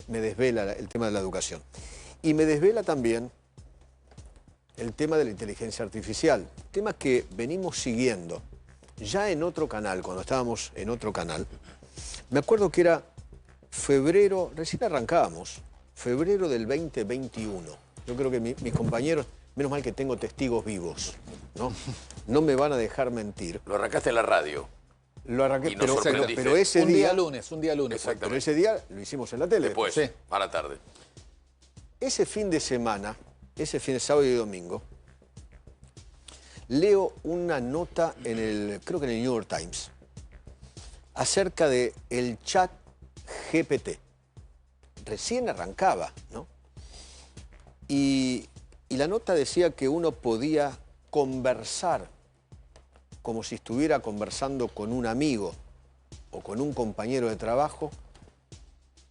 me desvela el tema de la educación. Y me desvela también el tema de la inteligencia artificial, tema que venimos siguiendo. Ya en otro canal, cuando estábamos en otro canal, me acuerdo que era febrero, recién arrancábamos, febrero del 2021. Yo creo que mis compañeros, menos mal que tengo testigos vivos, ¿no? No me van a dejar mentir. Lo arrancaste en la radio. Lo arranqué, Y nos sorprendiste. pero ese un día lunes. Exactamente. Pero ese día lo hicimos en la tele. Después, Sí. a la tarde. Ese fin de semana, ese fin de sábado y domingo, leo una nota creo que en el New York Times, acerca de el chat GPT. Recién arrancaba, ¿no? Y la nota decía que uno podía conversar como si estuviera conversando con un amigo o con un compañero de trabajo,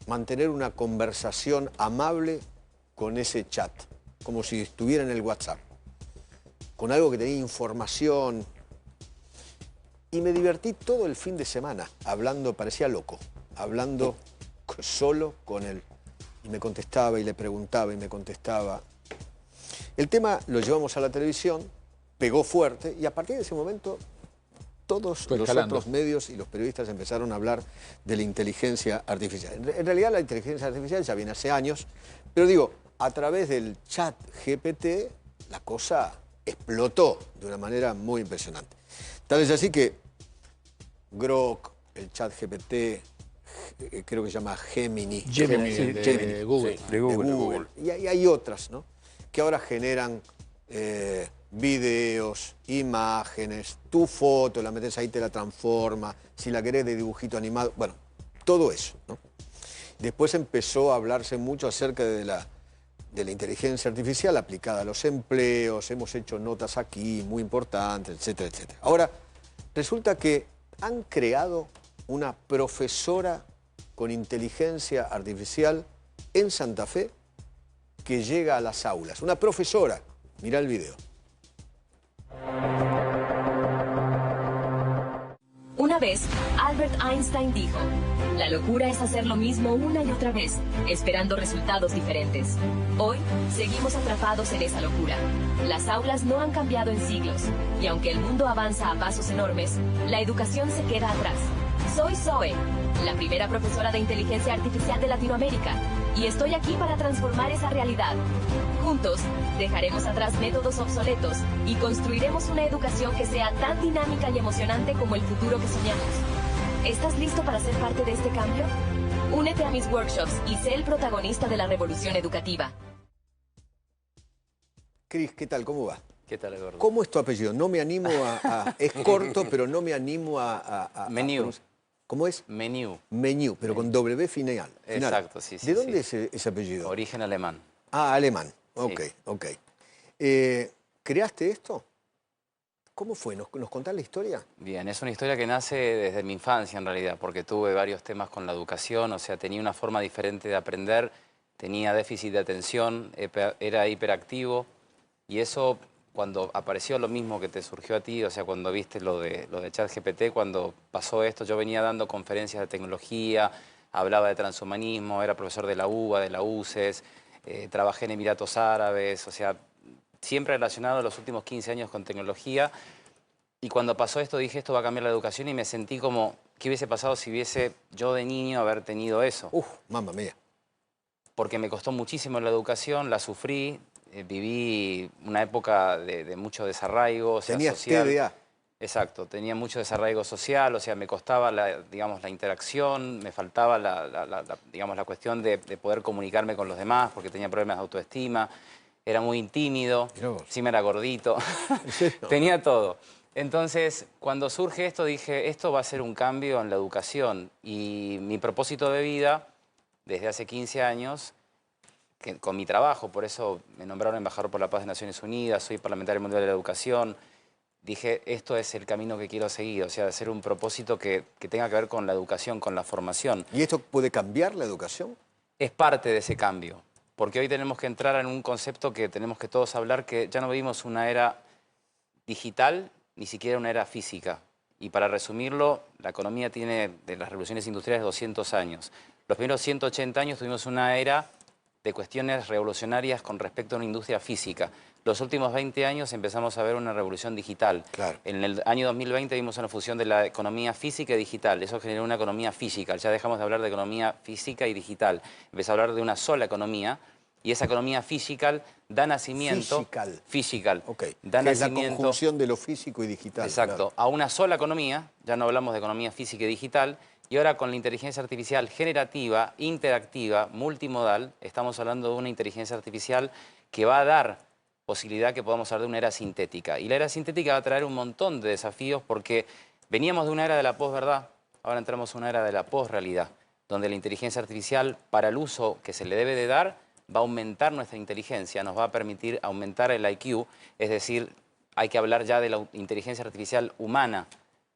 mantener una conversación amable con ese chat, como si estuviera en el WhatsApp, con algo que tenía información. Y me divertí todo el fin de semana hablando, parecía loco, hablando solo con él. Y me contestaba y le preguntaba y me contestaba. El tema lo llevamos a la televisión, pegó fuerte y a partir de ese momento todos los otros medios y los periodistas empezaron a hablar de la inteligencia artificial. En realidad la inteligencia artificial ya viene hace años, pero digo, a través del chat GPT la cosa explotó de una manera muy impresionante. Tal es así que Grok, el chat GPT, creo que se llama Gemini. Gemini, de Google. Sí, de Google. Y hay otras, ¿no? Que ahora generan videos, imágenes, tu foto, la metes ahí, te la transforma, si la querés de dibujito animado, bueno, todo eso, ¿no? Después empezó a hablarse mucho acerca de la inteligencia artificial aplicada a los empleos, hemos hecho notas aquí muy importantes, etcétera, etcétera. Ahora, resulta que han creado una profesora con inteligencia artificial en Santa Fe que llega a las aulas. Una profesora. Mirá el video. Una vez, Albert Einstein dijo, la locura es hacer lo mismo una y otra vez, esperando resultados diferentes. Hoy, seguimos atrapados en esa locura. Las aulas no han cambiado en siglos, y aunque el mundo avanza a pasos enormes, la educación se queda atrás. Soy Zoe, la primera profesora de inteligencia artificial de Latinoamérica, y estoy aquí para transformar esa realidad. Juntos, dejaremos atrás métodos obsoletos y construiremos una educación que sea tan dinámica y emocionante como el futuro que soñamos. ¿Estás listo para ser parte de este cambio? Únete a mis workshops y sé el protagonista de la revolución educativa. Cris, ¿qué tal? ¿Cómo va? ¿Qué tal, Eduardo? ¿Cómo es tu apellido? No me animo es corto, pero no me animo Meniu. ¿Cómo es? Meniu. Meniu, pero con W final. Exacto, sí, sí. ¿De dónde sí. es ese apellido? Origen alemán. Ah, alemán. Ok, Sí. ok. ¿Creaste esto? ¿Cómo fue? ¿Nos contás la historia? Bien, es una historia que nace desde mi infancia en realidad, porque tuve varios temas con la educación, o sea, tenía una forma diferente de aprender, tenía déficit de atención, era hiperactivo, y eso cuando apareció lo mismo que te surgió a ti, o sea, cuando viste lo de ChatGPT, cuando pasó esto, yo venía dando conferencias de tecnología, hablaba de transhumanismo, era profesor de la UBA, de la UCES, trabajé en Emiratos Árabes, o sea, siempre relacionado los últimos 15 años con tecnología. Y cuando pasó esto dije, esto va a cambiar la educación y me sentí como, ¿qué hubiese pasado si hubiese yo de niño haber tenido eso? Mamma mía. Porque me costó muchísimo la educación, la sufrí, viví una época de mucho desarraigo, o sea, Tenías social. TDA. Exacto, tenía mucho desarraigo social, o sea, me costaba digamos, la interacción, me faltaba digamos, la cuestión de poder comunicarme con los demás porque tenía problemas de autoestima, era muy tímido, sí me era gordito, tenía todo. Entonces, cuando surge esto, dije, esto va a ser un cambio en la educación y mi propósito de vida, desde hace 15 años, con mi trabajo, por eso me nombraron embajador por la paz de Naciones Unidas, soy parlamentario mundial de la educación, dije, esto es el camino que quiero seguir, o sea, hacer un propósito que tenga que ver con la educación, con la formación. ¿Y esto puede cambiar la educación? Es parte de ese cambio, porque hoy tenemos que entrar en un concepto que tenemos que todos hablar, que ya no vivimos una era digital, ni siquiera una era física. Y para resumirlo, la economía tiene, de las revoluciones industriales, 200 años. Los primeros 180 años tuvimos una era de cuestiones revolucionarias con respecto a una industria física. Los últimos 20 años empezamos a ver una revolución digital. Claro. En el año 2020 vimos una fusión de la economía física y digital. Eso generó una economía física. Ya dejamos de hablar de economía física y digital. Empezó a hablar de una sola economía. Y esa economía física da nacimiento... Física. Ok. Da que es la nacimiento, conjunción de lo físico y digital. exacto. Claro. A una sola economía. Ya no hablamos de economía física y digital. Y ahora con la inteligencia artificial generativa, interactiva, multimodal, estamos hablando de una inteligencia artificial que va a dar posibilidad que podamos hablar de una era sintética. Y la era sintética va a traer un montón de desafíos porque veníamos de una era de la posverdad, ahora entramos a una era de la posrealidad, donde la inteligencia artificial, para el uso que se le debe de dar, va a aumentar nuestra inteligencia, nos va a permitir aumentar el IQ, es decir, hay que hablar ya de la inteligencia artificial humana,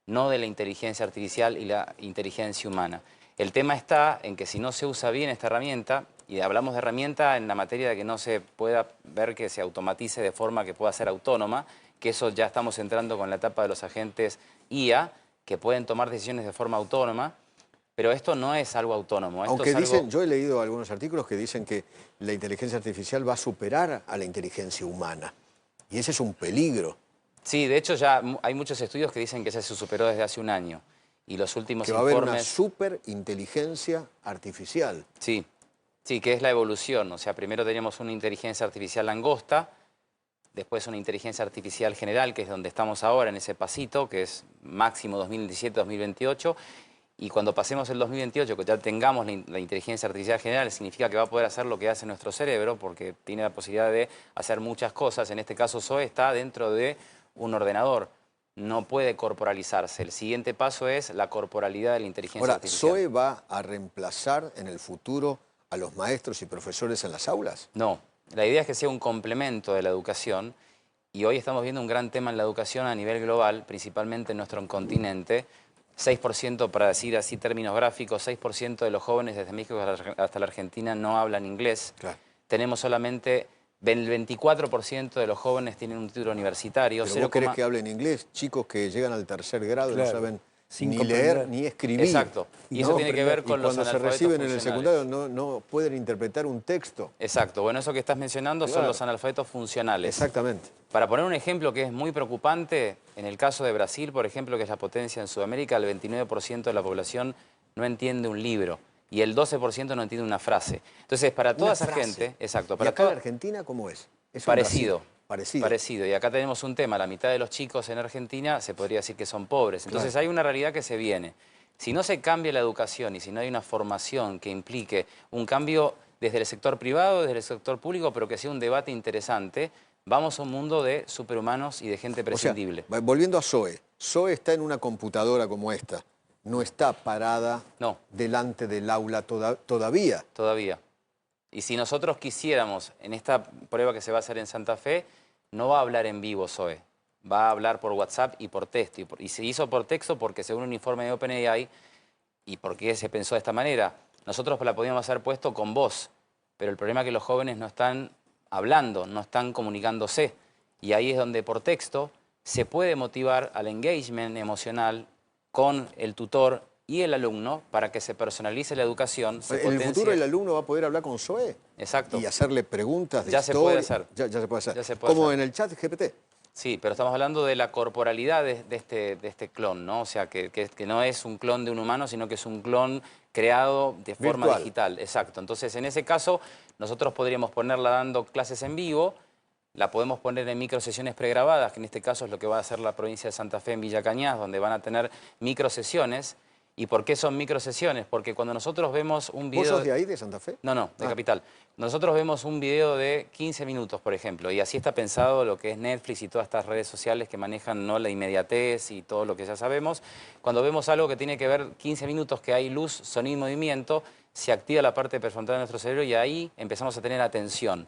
no de la inteligencia artificial y la inteligencia humana. El tema está en que si no se usa bien esta herramienta, y hablamos de herramienta en la materia de que no se pueda ver que se automatice de forma que pueda ser autónoma, que eso ya estamos entrando con la etapa de los agentes IA, que pueden tomar decisiones de forma autónoma, pero esto no es algo autónomo. Esto Aunque es dicen, algo... yo he leído algunos artículos que dicen que la inteligencia artificial va a superar a la inteligencia humana. Y ese es un peligro. Sí, de hecho ya hay muchos estudios que dicen que se superó desde hace un año. Y los últimos Que va a haber una informes... superinteligencia artificial. Sí, sí, que es la evolución. O sea, primero teníamos una inteligencia artificial langosta, después una inteligencia artificial general, que es donde estamos ahora, en ese pasito, que es máximo 2017-2028. Y cuando pasemos el 2028, que ya tengamos la inteligencia artificial general, significa que va a poder hacer lo que hace nuestro cerebro, porque tiene la posibilidad de hacer muchas cosas. En este caso, Zoe está dentro de un ordenador. No puede corporalizarse. El siguiente paso es la corporalidad de la inteligencia artificial. Ahora, ¿Zoe va a reemplazar en el futuro a los maestros y profesores en las aulas? No. La idea es que sea un complemento de la educación. Y hoy estamos viendo un gran tema en la educación a nivel global, principalmente en nuestro continente. 6%, para decir así términos gráficos, 6% de los jóvenes desde México hasta la Argentina no hablan inglés. Claro. Tenemos solamente el 24% de los jóvenes tienen un título universitario. Pero vos querés que hablen inglés, chicos que llegan al tercer grado y no saben Sin ni comprender. leer ni escribir. Exacto. Y eso tiene que ver con los cuando se analfabetos reciben en el funcionales. secundario no pueden interpretar un texto. Exacto. Bueno, eso que estás mencionando son Claro. los analfabetos funcionales. Exactamente. Para poner un ejemplo que es muy preocupante, en el caso de Brasil, por ejemplo, que es la potencia en Sudamérica, el 29% de la población no entiende un libro y el 12% no entiende una frase. Entonces, para toda esa gente... Exacto. ¿Y Para acá en toda... Argentina cómo es? ¿Es un Parecido. Brasil? Parecido. Parecido. Y acá tenemos un tema, la mitad de los chicos en Argentina se podría decir que son pobres. Entonces hay una realidad que se viene. Si no se cambia la educación y si no hay una formación que implique un cambio desde el sector privado, desde el sector público, pero que sea un debate interesante, vamos a un mundo de superhumanos y de gente prescindible. O sea, volviendo a Zoe. Zoe está en una computadora como esta. No está parada No. delante del aula todavía. Todavía. Y si nosotros quisiéramos, en esta prueba que se va a hacer en Santa Fe, no va a hablar en vivo Zoe, va a hablar por WhatsApp y por texto. Y se hizo por texto porque según un informe de OpenAI, ¿y por qué se pensó de esta manera? Nosotros la podíamos haber puesto con voz, pero el problema es que los jóvenes no están hablando, no están comunicándose. Y ahí es donde por texto se puede motivar al engagement emocional con el tutor y el alumno para que se personalice la educación. En el futuro el alumno va a poder hablar con Zoe. Exacto. Y hacerle preguntas de Ya historia. se puede hacer. Ya se puede hacer. Ya se puede Como hacer. en el chat GPT. Sí, pero estamos hablando de la corporalidad de este clon, ¿no? O sea, que no es un clon de un humano, sino que es un clon creado de forma Virtual. digital. Exacto. Entonces, en ese caso, nosotros podríamos ponerla dando clases en vivo, la podemos poner en microsesiones pregrabadas, que en este caso es lo que va a hacer la provincia de Santa Fe en Villa Cañas, donde van a tener microsesiones. ¿Y por qué son microsesiones? Porque cuando nosotros vemos un video... ¿Vos sos de ahí, de Santa Fe? No, de Capital. Nosotros vemos un video de 15 minutos, por ejemplo, y así está pensado lo que es Netflix y todas estas redes sociales que manejan, ¿no?, la inmediatez y todo lo que ya sabemos. Cuando vemos algo que tiene que ver 15 minutos, que hay luz, sonido y movimiento, se activa la parte prefrontal de nuestro cerebro y ahí empezamos a tener atención.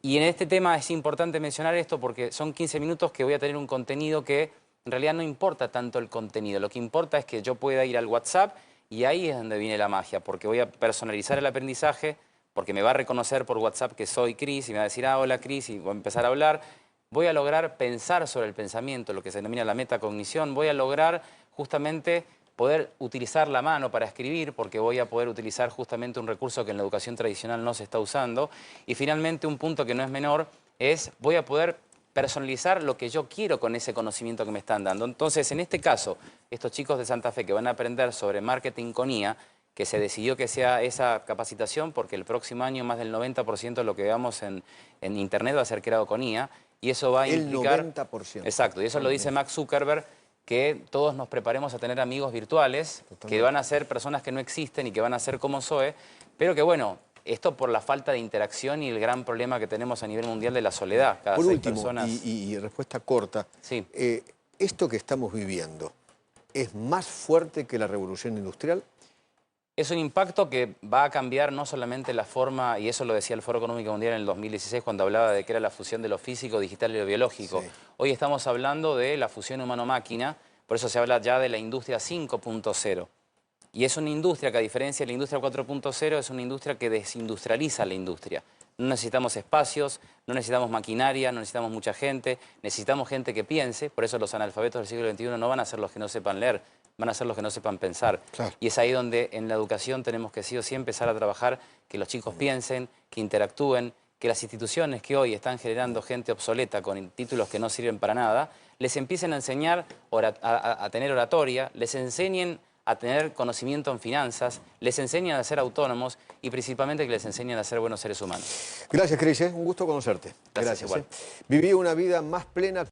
Y en este tema es importante mencionar esto porque son 15 minutos que voy a tener un contenido que en realidad no importa tanto el contenido. Lo que importa es que yo pueda ir al WhatsApp y ahí es donde viene la magia, porque voy a personalizar el aprendizaje, porque me va a reconocer por WhatsApp que soy Cris y me va a decir, hola Cris, y voy a empezar a hablar. Voy a lograr pensar sobre el pensamiento, lo que se denomina la metacognición. Voy a lograr justamente poder utilizar la mano para escribir, porque voy a poder utilizar justamente un recurso que en la educación tradicional no se está usando. Y finalmente, un punto que no es menor es, voy a poder personalizar lo que yo quiero con ese conocimiento que me están dando. Entonces, en este caso, estos chicos de Santa Fe que van a aprender sobre marketing con IA, que se decidió que sea esa capacitación, porque el próximo año más del 90% de lo que veamos en Internet va a ser creado con IA, y eso va a implicar... El 90%. Exacto, y eso lo dice Mark Zuckerberg, que todos nos preparemos a tener amigos virtuales, que van a ser personas que no existen y que van a ser como Zoe, pero que bueno, esto por la falta de interacción y el gran problema que tenemos a nivel mundial de la soledad. Cada Por 6 último, personas... y respuesta corta, Sí. ¿Esto que estamos viviendo es más fuerte que la revolución industrial? Es un impacto que va a cambiar no solamente la forma, y eso lo decía el Foro Económico Mundial en el 2016 cuando hablaba de que era la fusión de lo físico, digital y lo biológico. Sí. Hoy estamos hablando de la fusión humano-máquina, por eso se habla ya de la industria 5.0. Y es una industria que, a diferencia de la industria 4.0, es una industria que desindustrializa la industria. No necesitamos espacios, no necesitamos maquinaria, no necesitamos mucha gente, necesitamos gente que piense, por eso los analfabetos del siglo XXI no van a ser los que no sepan leer, van a ser los que no sepan pensar. Claro. Y es ahí donde en la educación tenemos que sí o sí empezar a trabajar, que los chicos piensen, que interactúen, que las instituciones que hoy están generando gente obsoleta con títulos que no sirven para nada, les empiecen a enseñar a tener oratoria, les enseñen a tener conocimiento en finanzas, les enseñan a ser autónomos y principalmente que les enseñen a ser buenos seres humanos. Gracias, Cris, un gusto conocerte. Gracias igual. Viví una vida más plena.